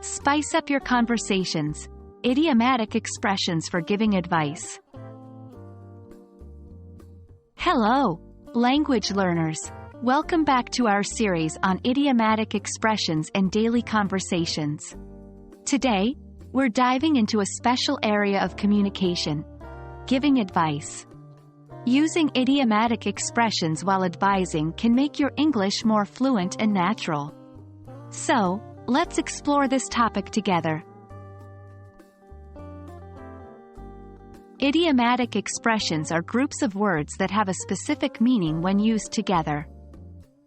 Spice up your conversations. Idiomatic expressions for giving advice. Hello, language learners. Welcome back to our series on idiomatic expressions and daily conversations. Today, we're diving into a special area of communication: giving advice. Using idiomatic expressions while advising can make your English more fluent and natural. So, let's explore this topic together. Idiomatic expressions are groups of words that have a specific meaning when used together.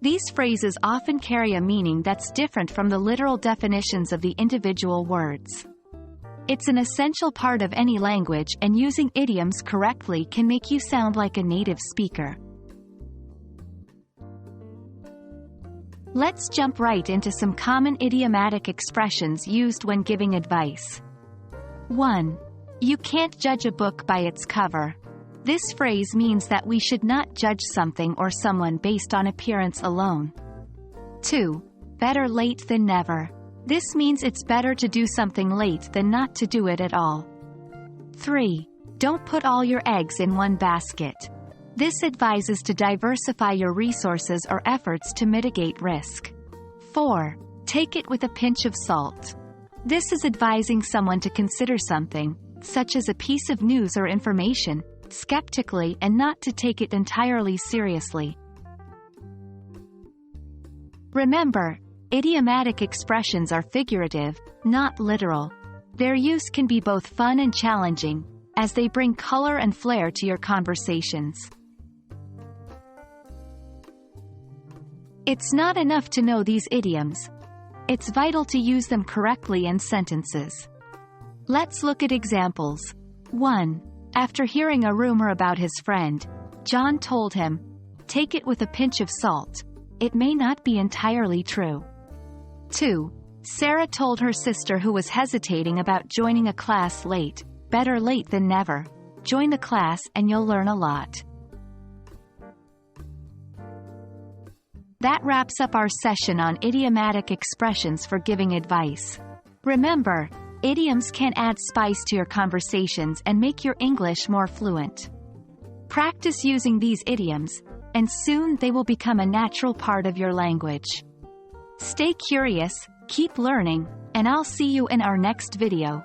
These phrases often carry a meaning that's different from the literal definitions of the individual words. It's an essential part of any language, and using idioms correctly can make you sound like a native speaker. Let's jump right into some common idiomatic expressions used when giving advice. 1. You can't judge a book by its cover. This phrase means that we should not judge something or someone based on appearance alone. 2. Better late than never. This means it's better to do something late than not to do it at all. 3. Don't put all your eggs in one basket. This advises to diversify your resources or efforts to mitigate risk. 4. Take it with a pinch of salt. This is advising someone to consider something, such as a piece of news or information, skeptically and not to take it entirely seriously. Remember, idiomatic expressions are figurative, not literal. Their use can be both fun and challenging, as they bring color and flair to your conversations. It's not enough to know these idioms. It's vital to use them correctly in sentences. Let's look at examples. 1. After hearing a rumor about his friend, John told him, "Take it with a pinch of salt. It may not be entirely true." 2. Sarah told her sister who was hesitating about joining a class late, "Better late than never. Join the class and you'll learn a lot." That wraps up our session on idiomatic expressions for giving advice. Remember, idioms can add spice to your conversations and make your English more fluent. Practice using these idioms, and soon they will become a natural part of your language. Stay curious, keep learning, and I'll see you in our next video.